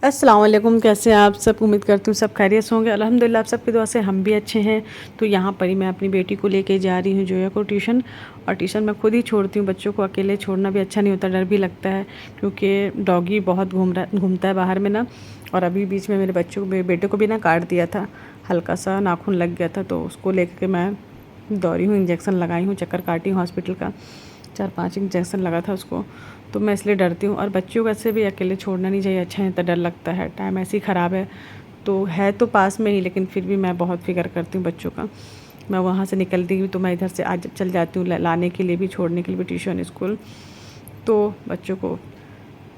अस्सलाम वालेकुम, कैसे हैं आप सब। उम्मीद करती हूँ सब खैरियत से होंगे। अल्हम्दुलिल्लाह आप सबकी दुआ से हम भी अच्छे हैं। तो यहाँ पर ही मैं अपनी बेटी को लेके जा रही हूँ जोया को ट्यूशन। और ट्यूशन मैं खुद ही छोड़ती हूँ, बच्चों को अकेले छोड़ना भी अच्छा नहीं होता, डर भी लगता है क्योंकि डॉगी बहुत घूमता है बाहर में ना। और अभी बीच में मेरे मेरे बेटे को भी ना काट दिया था, हल्का सा नाखून लग गया था, तो उसको लेकर के मैं दौड़ी हूँ, इंजेक्शन लगाई हूँ, चक्कर काटी हूँ हॉस्पिटल का, 4-5 इंजेक्शन लगा था उसको। तो मैं इसलिए डरती हूँ। और बच्चों को ऐसे भी अकेले छोड़ना नहीं चाहिए, अच्छा नहीं तो डर लगता है, टाइम ऐसे ही ख़राब है तो पास में ही, लेकिन फिर भी मैं बहुत फ़िक्र करती हूँ बच्चों का। मैं वहाँ से निकलती हूँ तो मैं इधर से आज चल जाती हूँ लाने के लिए भी, छोड़ने के लिए भी ट्यूशन स्कूल। तो बच्चों को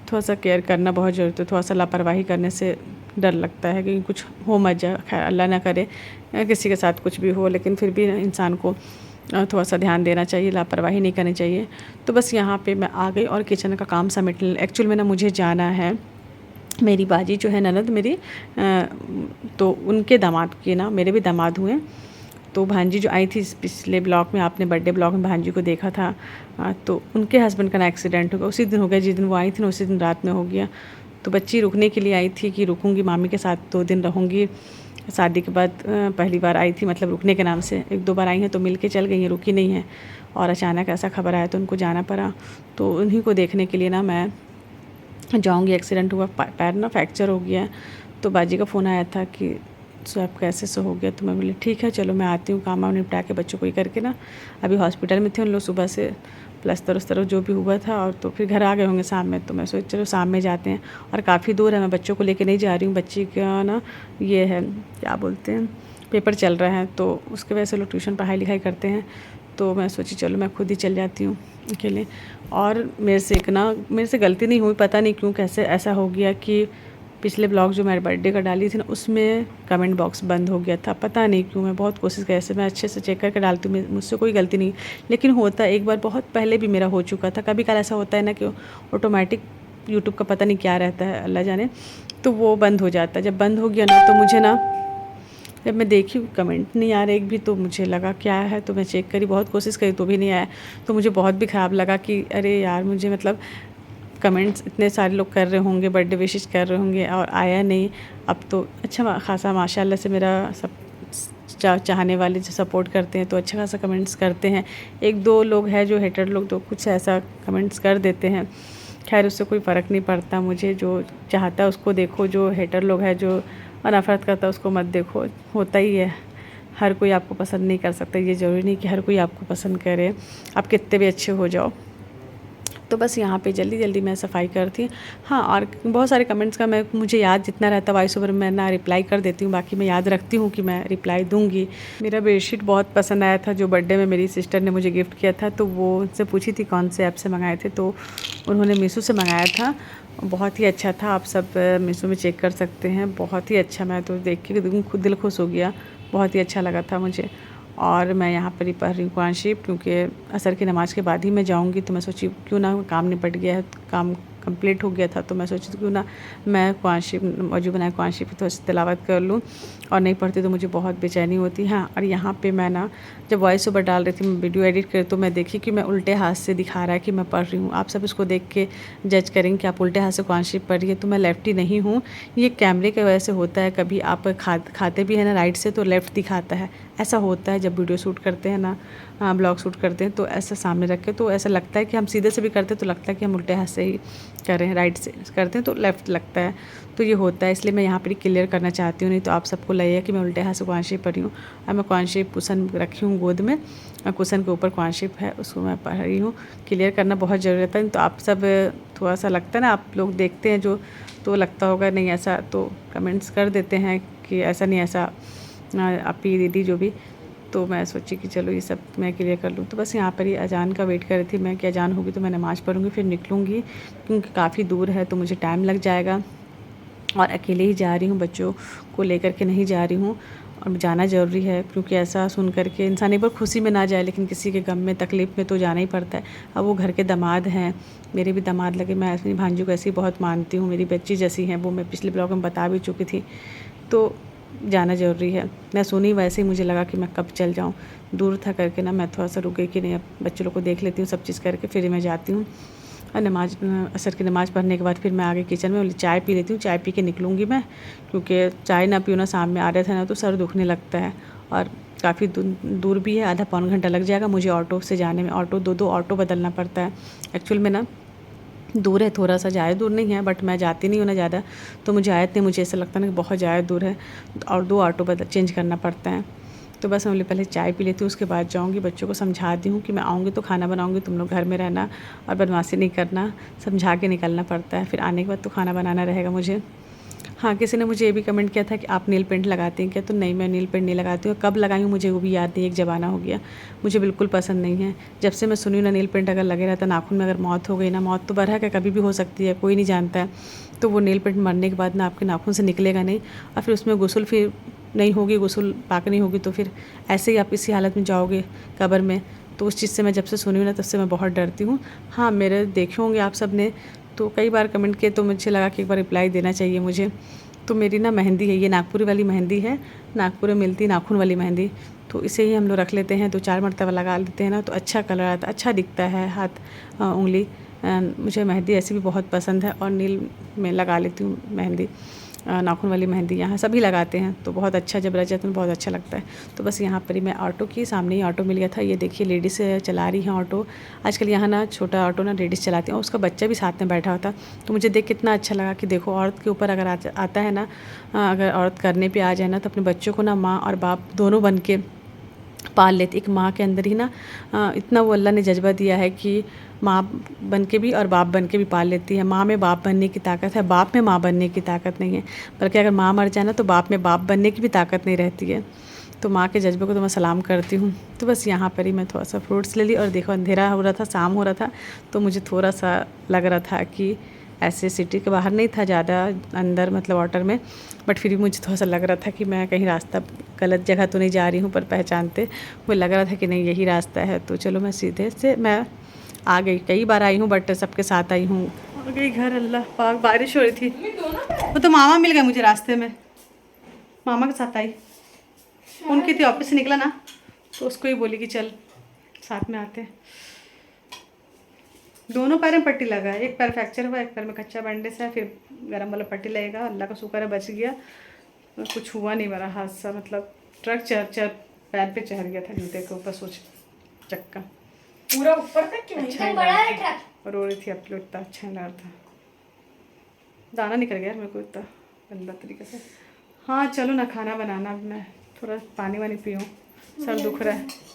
थोड़ा सा केयर करना बहुत ज़रूरी है। थोड़ा सा लापरवाही करने से डर लगता है कि कुछ हो मत जाए, खैर अल्लाह ना करे किसी के साथ कुछ भी हो, लेकिन फिर भी इंसान को थोड़ा सा ध्यान देना चाहिए, लापरवाही नहीं करनी चाहिए। तो बस यहाँ पे मैं आ गई और किचन का काम समेट एक्चुअल में ना मुझे जाना है, मेरी बाजी जो है ननद मेरी, तो उनके दामाद के ना, मेरे भी दामाद हुए। तो भांजी जो आई थी पिछले ब्लॉग में, आपने बर्थडे ब्लॉग में भांजी को देखा था, तो उनके हस्बैंड का ना एक्सीडेंट हो गया, उसी दिन हो गया जिस दिन वो आई थी ना, उसी दिन रात में हो गया। तो बच्ची रुकने के लिए आई थी कि रुकूंगी मामी के साथ 2 दिन रहूँगी। शादी के बाद पहली बार आई थी, मतलब रुकने के नाम से, 1-2 बार आई हैं तो मिल के चल गई हैं, रुकी नहीं है। और अचानक ऐसा खबर आया तो उनको जाना पड़ा। तो उन्हीं को देखने के लिए ना मैं जाऊँगी। एक्सीडेंट हुआ, पैर ना फ्रैक्चर हो गया। तो बाजी का फ़ोन आया था कि सब कैसे से हो गया, तो मैं बोली ठीक है चलो मैं आती हूँ, काम वाम निपटा के बच्चों को ही करके ना। अभी हॉस्पिटल में थे उन लोग सुबह से, प्लस्तर उस्तर जो भी हुआ था, और तो फिर घर आ गए होंगे शाम में। तो मैं सोच चलो शाम में जाते हैं, और काफ़ी दूर है, मैं बच्चों को लेके नहीं जा रही हूँ। बच्ची का ना ये है, क्या बोलते हैं, पेपर चल रहा है, तो उसके वजह से लोग ट्यूशन पढ़ाई लिखाई करते हैं। तो मैं सोची चलो मैं खुद ही चल जाती हूँ अकेले। और मेरे से गलती नहीं हुई, पता नहीं क्यों कैसे ऐसा हो गया कि पिछले ब्लॉग जो मेरे बर्थडे का डाली थी ना, उसमें कमेंट बॉक्स बंद हो गया था, पता नहीं क्यों। मैं बहुत कोशिश की, ऐसे मैं अच्छे से चेक करके डालती हूँ, मुझसे कोई गलती नहीं, लेकिन होता एक बार बहुत पहले भी मेरा हो चुका था। कभी कल ऐसा होता है ना कि ऑटोमेटिक यूट्यूब का पता नहीं क्या रहता है, अल्लाह जाने, तो वो बंद हो जाता है। जब बंद हो गया ना, तो मुझे ना, जब मैं देखी कमेंट नहीं आ रहे एक भी, तो मुझे लगा क्या है, तो मैं चेक करी, बहुत कोशिश करी तो भी नहीं आया। तो मुझे बहुत भी ख़राब लगा कि अरे यार, मुझे मतलब कमेंट्स इतने सारे लोग कर रहे होंगे, बर्थडे विशेस कर रहे होंगे, और आया नहीं। अब तो अच्छा खासा माशाल्लाह से मेरा सब चाहने वाले जो सपोर्ट करते हैं तो अच्छा खासा कमेंट्स करते हैं। 1-2 लोग हैं जो हेटर लोग, तो कुछ ऐसा कमेंट्स कर देते हैं, खैर उससे कोई फ़र्क नहीं पड़ता मुझे। जो चाहता है उसको देखो, जो हेटर लोग हैं जो नफ़रत करता है उसको मत देखो, होता ही है। हर कोई आपको पसंद नहीं कर सकता, ये ज़रूरी नहीं कि हर कोई आपको पसंद करे, आप कितने भी अच्छे हो जाओ। तो बस यहाँ पे जल्दी जल्दी मैं सफाई करती। हाँ, और बहुत सारे कमेंट्स का मुझे याद जितना रहता वॉइस ओवर में ना रिप्लाई कर देती हूँ, बाकी मैं याद रखती हूँ कि मैं रिप्लाई दूँगी। मेरा बेडशीट बहुत पसंद आया था जो बर्थडे में मेरी सिस्टर ने मुझे गिफ्ट किया था, तो वो उनसे पूछी थी कौन से ऐप से मंगाए थे, तो उन्होंने मीशो से मंगाया था। बहुत ही अच्छा था, आप सब मीशो में चेक कर सकते हैं, बहुत ही अच्छा। मैं तो देख के खुद दिल खुश हो गया, बहुत ही अच्छा लगा था मुझे। और मैं यहाँ पर ही पढ़ रही हूँ कुरान शरीफ, क्योंकि असर की नमाज़ के बाद ही मैं जाऊँगी। तो मैं सोची क्यों ना, काम निपट गया है, काम कंप्लीट हो गया था, तो मैं सोची क्यों ना मैं कुरान शरीफ मौजू बनाए, कुरान शरीफ की थोड़ी सी तिलावत कर लूँ। और नहीं पढ़ती तो मुझे बहुत बेचैनी होती है। हाँ, और यहाँ पे मैं ना जब वॉइस ओवर डाल रही थी, मैं वीडियो एडिट कर, तो मैं देखी कि मैं उल्टे हाथ से दिखा रहा है कि मैं पढ़ रही हूँ। आप सब इसको देख के जज करेंगे कि आप उल्टे हाथ से कुरान शरीफ पढ़ रही है। तो मैं लेफ्टी नहीं हूँ, ये कैमरे की वजह से होता है। कभी आप खाते भी है ना राइट से, तो लेफ़्ट दिखाता है, ऐसा होता है जब वीडियो शूट करते हैं ना, ब्लॉग शूट करते हैं, तो ऐसा सामने रख के तो ऐसा लगता है कि हम सीधे से भी करते हैं तो लगता है कि हम उल्टे हाथ से ही कर रहे हैं, राइट से करते हैं तो लेफ़्ट लगता है। तो ये होता है, इसलिए मैं यहाँ पर क्लियर करना चाहती हूँ, नहीं तो आप सबको लगेगा कि मैं उल्टे हाथ से कुरान शरीफ पढ़ी हूँ। और मैं कुरान शरीफ कुशन रखी हूँ गोद में, कुशन के ऊपर कुरान शरीफ है, उसको मैं पढ़ रही हूँ। क्लियर करना बहुत ज़रूरत है, तो आप सब थोड़ा सा लगता है ना, आप लोग देखते हैं जो, तो लगता होगा नहीं ऐसा, तो कमेंट्स कर देते हैं कि ऐसा नहीं ऐसा, आपी दीदी जो भी। तो मैं सोची कि चलो ये सब मैं क्लियर कर लूँ। तो बस यहाँ पर ही अजान का वेट कर रही थी मैं कि अजान होगी तो मैं नमाज़ पढ़ूँगी, फिर निकलूँगी, क्योंकि काफ़ी दूर है तो मुझे टाइम लग जाएगा। और अकेले ही जा रही हूँ, बच्चों को लेकर के नहीं जा रही हूँ, और जाना ज़रूरी है, क्योंकि ऐसा सुन कर के इंसान एक बार खुशी में ना जाए, लेकिन किसी के गम में तकलीफ़ में तो जाना ही पड़ता है। अब वो घर के दामाद हैं, मेरे भी दामाद लगे, मैं अपनी भांजी को ऐसी बहुत मानती हूँ, मेरी बच्ची जैसी हैं वो, मैं पिछले ब्लॉग में बता भी चुकी थी। तो जाना ज़रूरी है। मैं सुनी वैसे ही मुझे लगा कि मैं कब चल जाऊँ, दूर था करके ना मैं थोड़ा सा रुक गई कि नहीं अब बच्चों लोग को देख लेती हूँ सब चीज़ करके, फिर मैं जाती हूँ। और नमाज असर की नमाज़ पढ़ने के बाद फिर मैं आगे किचन में बोली चाय पी लेती हूँ, चाय पी के निकलूँगी मैं, क्योंकि चाय ना पीऊँ ना शाम में आदत है ना तो सर दुखने लगता है। और काफ़ी दूर भी है, आधा पौन घंटा लग जाएगा मुझे ऑटो से जाने में। ऑटो दो ऑटो बदलना पड़ता है। एक्चुअल में ना दूर है थोड़ा सा, ज़्यादा दूर नहीं है, बट मैं जाती नहीं हूँ ना ज़्यादा, तो मुझे आयत नहीं, मुझे ऐसा लगता है ना कि बहुत ज़्यादा दूर है और 2 ऑटो चेंज करना पड़ता है। तो बस मैं पहले चाय पी लेती हूँ, उसके बाद जाऊँगी। बच्चों को समझाती हूँ कि मैं आऊँगी तो खाना बनाऊँगी, तुम लोग घर में रहना और बदमाशी नहीं करना, समझा के निकलना पड़ता है। फिर आने के बाद तो खाना बनाना रहेगा मुझे। हाँ, किसी ने मुझे ये भी कमेंट किया था कि आप नेल पेंट लगाती हैं क्या? तो नहीं, मैं नेल पेंट नहीं लगाती हूँ। कब लगाई हूँ मुझे वो भी याद नहीं, एक ज़माना हो गया। मुझे बिल्कुल पसंद नहीं है। जब से मैं सुनी हूँ ना नेल पेंट अगर लगे रहता नाखून में, अगर मौत हो गई ना, मौत तो बरहक है, कभी भी हो सकती है, कोई नहीं जानता है। तो वो नेल पेंट मरने के बाद ना आपके नाखून से निकलेगा नहीं और फिर उसमें गुस्ल फिर नहीं होगी, गुस्ल पाक नहीं होगी, तो फिर ऐसे ही आप इसी हालत में जाओगे कब्र में। तो उस चीज़ से मैं जब से सुनी हूँ ना तब से मैं बहुत डरती हूँ। हाँ, मेरे देखे होंगे आप सब ने तो कई बार कमेंट किए, तो मुझे लगा कि एक बार रिप्लाई देना चाहिए मुझे। तो मेरी ना मेहंदी है, ये नागपुरी वाली मेहंदी है, नागपुर में मिलती नाखून वाली मेहंदी। तो इसे ही हम लोग रख लेते हैं, 2-4 मरतबा लगा लेते हैं ना तो अच्छा कलर आता है, अच्छा दिखता है हाथ उंगली। मुझे मेहंदी ऐसी भी बहुत पसंद है और नील में लगा लेती हूँ मेहंदी, नाखून वाली मेहंदी। यहाँ सभी लगाते हैं तो बहुत अच्छा, जब रच जाता है बहुत अच्छा लगता है। तो बस यहाँ पर ही मैं ऑटो की सामने ही ऑटो मिल गया था। ये देखिए लेडीज़ चला रही हैं ऑटो। आजकल यहाँ ना छोटा ऑटो ना लेडीज़ चलाती हैं और उसका बच्चा भी साथ में बैठा होता। तो मुझे देख कितना अच्छा लगा कि देखो औरत के ऊपर अगर आता है ना, अगर औरत करने पे आ जाए ना तो अपने बच्चों को ना माँ और बाप दोनों बन के पाल लेती। एक माँ के अंदर ही ना इतना वो अल्लाह ने जज्बा दिया है कि माँ बन के भी और बाप बन के भी पाल लेती है। माँ में बाप बनने की ताकत है, बाप में माँ बनने की ताकत नहीं है। बल्कि अगर माँ मर जाए ना तो बाप में बाप बनने की भी ताकत नहीं रहती है। तो माँ के जज्बे को तो मैं सलाम करती हूँ। तो बस यहाँ पर ही मैं थोड़ा सा फ्रूट्स ले ली और देखो अंधेरा हो रहा था, शाम हो रहा था, तो मुझे थोड़ा सा लग रहा था कि ऐसे सिटी के बाहर नहीं था ज़्यादा अंदर, मतलब वाटर में, बट फिर भी मुझे थोड़ा सा लग रहा था कि मैं कहीं रास्ता गलत जगह तो नहीं जा रही हूँ। पर पहचानते वो लग रहा था कि नहीं यही रास्ता है। तो चलो मैं सीधे से मैं आ गई। कई बार आई हूँ बट सबके साथ आई हूँ। आ गई घर। अल्लाह पाक, बारिश हो रही थी, वो तो मामा मिल गए मुझे रास्ते में, मामा के साथ आई। उनकी थी ऑफिस से निकला ना तो उसको ही बोली कि चल साथ में आते। दोनों पैर में पट्टी लगा है, एक पैर फ्रैक्चर हुआ, एक पैर में कच्चा बैंडेज है, फिर गरम वाला पट्टी लगेगा। अल्लाह का शुक्र है बच गया, कुछ हुआ नहीं मेरा हादसा। मतलब ट्रक चढ़ पैर पे चढ़ गया था जूते के ऊपर, सोच चक्का पूरा ऊपर तक क्यों? अच्छा बड़ा है ट्रक। रो रही थी अपने, इतना अच्छा नहीं लग रहा था, दाना निकल गया मेरे को इतना गंदा तरीके से। हाँ चलो ना खाना बनाना, मैं थोड़ा पानी वानी पीऊँ, सर दुख रहा है।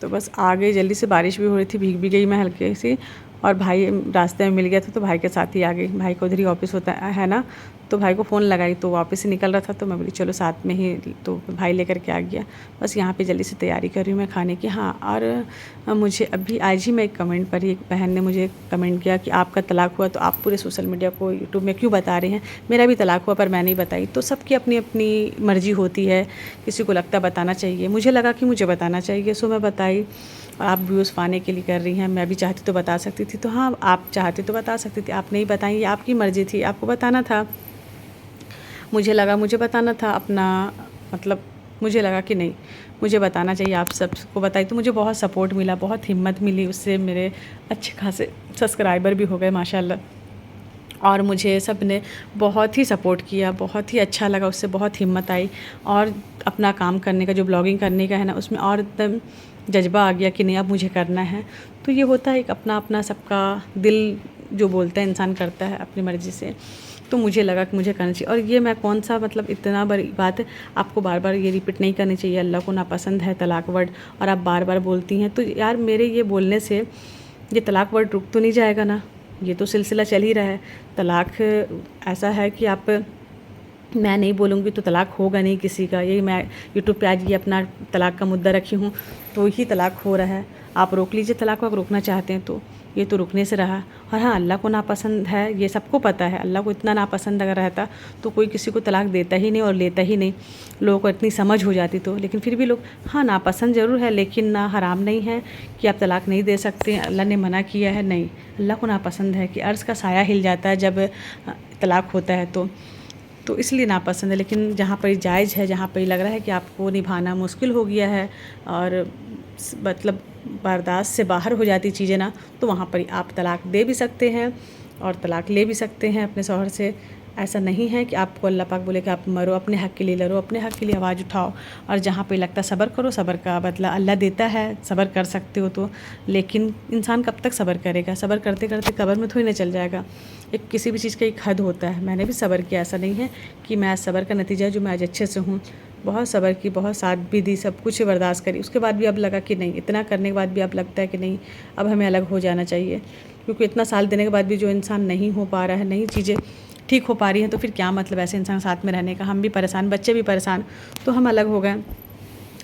तो बस आ गई जल्दी से, बारिश भी हो रही थी, भीग भी गई मैं हल्के सी। और भाई रास्ते में मिल गया था तो भाई के साथ ही आ गई। भाई को उधर ही ऑफिस होता है ना, तो भाई को फ़ोन लगाई तो वापस से निकल रहा था, तो मैं बोली चलो साथ में ही, तो भाई लेकर के आ गया। बस यहाँ पे जल्दी से तैयारी कर रही हूँ मैं खाने की। हाँ, और मुझे अभी आज ही मैं एक कमेंट पर, एक बहन ने मुझे कमेंट किया कि आपका तलाक हुआ तो आप पूरे सोशल मीडिया को, यूट्यूब में क्यों बता रहे हैं? मेरा भी तलाक हुआ पर मैं नहीं बताई। तो सबकी अपनी अपनी मर्ज़ी होती है, किसी को लगता बताना चाहिए, मुझे लगा कि मुझे बताना चाहिए, सो मैं बताई। आप व्यूज़ पाने के लिए कर रही हैं, मैं भी चाहती तो बता सकती थी। तो हाँ, आप चाहती तो बता सकती थी, आप नहीं बताई, ये आपकी मर्ज़ी थी, आपको बताना था। मुझे लगा मुझे बताना था अपना, मतलब मुझे लगा कि नहीं मुझे बताना चाहिए, आप सबको बताई। तो मुझे बहुत सपोर्ट मिला, बहुत हिम्मत मिली, उससे मेरे अच्छे खासे सब्सक्राइबर भी हो गए माशाल्लाह। और मुझे सब ने बहुत ही सपोर्ट किया, बहुत ही अच्छा लगा, उससे बहुत हिम्मत आई। और अपना काम करने का, जो ब्लॉगिंग करने का है ना, उसमें और एकदम जज्बा आ गया कि नहीं अब मुझे करना है। तो ये होता है एक अपना अपना, सबका दिल जो बोलता है इंसान करता है अपनी मर्ज़ी से। तो मुझे लगा कि मुझे करना चाहिए। और ये मैं कौन सा, मतलब इतना बड़ी बात आपको बार बार ये रिपीट नहीं करनी चाहिए, अल्लाह को नापसंद है तलाक वर्ड, और आप बार बार बोलती हैं। तो यार मेरे ये बोलने से ये तलाक वर्ड रुक तो नहीं जाएगा ना, ये तो सिलसिला चल ही रहा है। तलाक ऐसा है कि आप, मैं नहीं बोलूँगी तो तलाक होगा नहीं किसी का। यही मैं यूट्यूब पे आज ये अपना तलाक का मुद्दा रखी हूँ, तो ही तलाक हो रहा है। आप रोक लीजिए तलाक को, अगर रोकना चाहते हैं तो। ये तो रुकने से रहा। और हाँ, अल्लाह को नापसंद है, ये सबको पता है। अल्लाह को इतना नापसंद अगर रहता तो कोई किसी को तलाक देता ही नहीं और लेता ही नहीं, लोगों को इतनी समझ हो जाती तो। लेकिन फिर भी लोग, हाँ नापसंद ज़रूर है लेकिन ना हराम नहीं है कि आप तलाक नहीं दे सकते। अल्लाह ने मना किया है नहीं, अल्लाह को नापसंद है कि अर्ज़ का साया हिल जाता है जब तलाक होता है तो इसलिए नापसंद है। लेकिन जहाँ पर जायज़ है, जहाँ पर लग रहा है कि आपको निभाना मुश्किल हो गया है और मतलब बर्दाश्त से बाहर हो जाती चीज़ें ना, तो वहाँ पर आप तलाक दे भी सकते हैं और तलाक ले भी सकते हैं अपने शौहर से। ऐसा नहीं है कि आपको अल्लाह पाक बोले कि आप मरो, अपने हक़ के लिए लड़ो, अपने हक़ के लिए आवाज़ उठाओ। और जहाँ पे लगता है सब्र करो, सब्र का बदला अल्लाह देता है, सब्र कर सकते हो तो। लेकिन इंसान कब तक सब्र करेगा? सब्र करते करते कब्र में थोड़ी ना चल जाएगा। एक किसी भी चीज़ का एक हद होता है। मैंने भी सब्र किया, ऐसा नहीं है कि मैं आज सब्र का नतीजा है जो मैं आज अच्छे से हूँ। बहुत सब्र की, बहुत साथ भी दी, सब कुछ बर्दाश्त करी। उसके बाद भी अब लगा कि नहीं, इतना करने के बाद भी अब लगता है कि नहीं, अब हमें अलग हो जाना चाहिए। क्योंकि इतना साल देने के बाद भी जो इंसान नहीं हो पा रहा है, नहीं चीज़ें ठीक हो पा रही हैं, तो फिर क्या मतलब ऐसे इंसान साथ में रहने का? हम भी परेशान, बच्चे भी परेशान, तो हम अलग हो गए।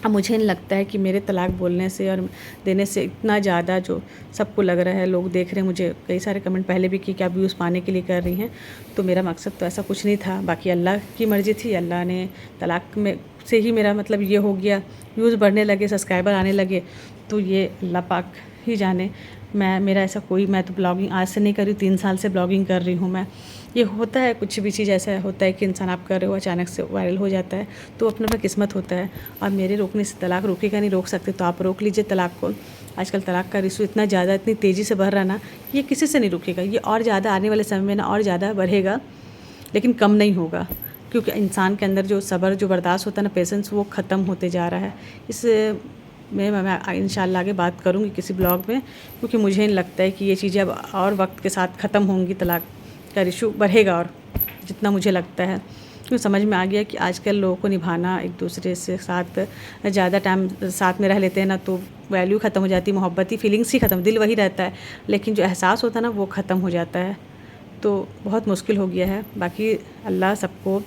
अब मुझे नहीं लगता है कि मेरे तलाक बोलने से और देने से इतना ज़्यादा जो सबको लग रहा है, लोग देख रहे हैं, मुझे कई सारे कमेंट पहले भी कि क्या व्यूज़ पाने के लिए कर रही हैं, तो मेरा मकसद तो ऐसा कुछ नहीं था। बाकी अल्लाह की मर्ज़ी थी, अल्लाह ने तलाक में से ही मेरा मतलब ये हो गया, व्यूज़ बढ़ने लगे, सब्सक्राइबर आने लगे, तो ये अल्लाह पाक ही जाने। मैं तो ब्लॉगिंग आज से नहीं कर रही, 3 साल से ब्लॉगिंग कर रही हूँ मैं। ये होता है, कुछ भी चीज़ ऐसा होता है कि इंसान आप कर रहे हो, अचानक से वायरल हो जाता है, तो अपना अपना किस्मत होता है। और मेरे रोकने से तलाक रुकेगा नहीं, रोक सकते तो आप रोक लीजिए तलाक को। आजकल तलाक का इशू इतना ज़्यादा, इतनी तेज़ी से बढ़ रहा ना, ये किसी से नहीं रुकेगा। ये और ज़्यादा आने वाले समय में ना और ज़्यादा बढ़ेगा, लेकिन कम नहीं होगा। क्योंकि इंसान के अंदर जो सब्र, जो बर्दाश्त होता है ना, पेशेंस, वो ख़त्म होते जा रहा है। इस मैं इंशाल्लाह आगे बात करूँगी किसी ब्लॉग में, क्योंकि मुझे नहीं लगता है कि ये चीज़ें अब और वक्त के साथ ख़त्म होंगी। तलाक का इशू बढ़ेगा और जितना मुझे लगता है, क्योंकि समझ में आ गया कि आजकल लोगों को निभाना, एक दूसरे से साथ ज़्यादा टाइम साथ में रह लेते हैं ना, तो वैल्यू ख़त्म हो जाती है, मोहब्बती फीलिंग्स ही ख़त्म, दिल वही रहता है, लेकिन जो एहसास होता है ना, वो ख़त्म हो जाता है। तो बहुत मुश्किल हो गया है। बाकी अल्लाह सबको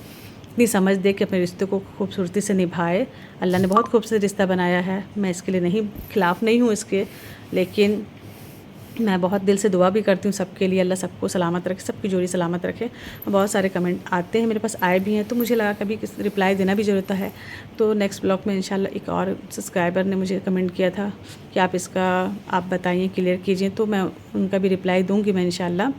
इतनी समझ दे कि अपने रिश्ते को खूबसूरती से निभाए। अल्लाह ने बहुत खूबसूरत रिश्ता बनाया है, मैं इसके लिए नहीं, खिलाफ़ नहीं हूँ इसके, लेकिन मैं बहुत दिल से दुआ भी करती हूँ सबके लिए, अल्लाह सबको सलामत रखे, सबकी जोड़ी सलामत रखे। बहुत सारे कमेंट आते हैं, मेरे पास आए भी हैं, तो मुझे लगा कभी रिप्लाई देना भी ज़रूरत है। तो नेक्स्ट ब्लॉग में इंशाल्लाह एक और सब्सक्राइबर ने मुझे कमेंट किया था कि आप बताइए, क्लियर कीजिए, तो मैं उनका भी रिप्लाई दूँगी मैं इंशाल्लाह।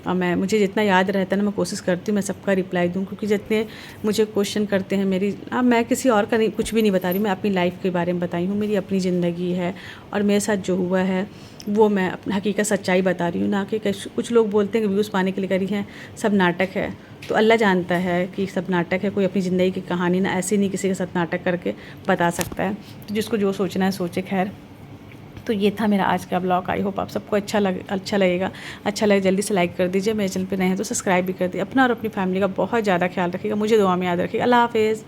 और मुझे जितना याद रहता है ना, मैं कोशिश करती हूँ मैं सबका रिप्लाई दूँ, क्योंकि जितने मुझे क्वेश्चन करते हैं मैं किसी और का नहीं, कुछ भी नहीं बता रही, मैं अपनी लाइफ के बारे में बताई हूँ। मेरी अपनी ज़िंदगी है और मेरे साथ जो हुआ है वो मैं अपनी हकीकत सच्चाई बता रही हूँ, ना कि कुछ लोग बोलते हैं कि व्यूज़ पाने के लिए करी हैं, सब नाटक है। तो अल्लाह जानता है कि सब नाटक है, कोई अपनी ज़िंदगी की कहानी ना ऐसे नहीं किसी के साथ नाटक करके बता सकता है। तो जिसको जो सोचना है सोचे। खैर, तो ये था मेरा आज का ब्लॉग। आई होप आप सबको अच्छा लगेगा। अच्छा लगे जल्दी से लाइक कर दीजिए, मेरे चैनल पे नए हैं तो सब्सक्राइब भी कर दीजिए। अपना और अपनी फैमिली का बहुत ज़्यादा ख्याल रखिएगा, मुझे दुआ में याद रखिएगा। अल्लाह हाफ़िज़।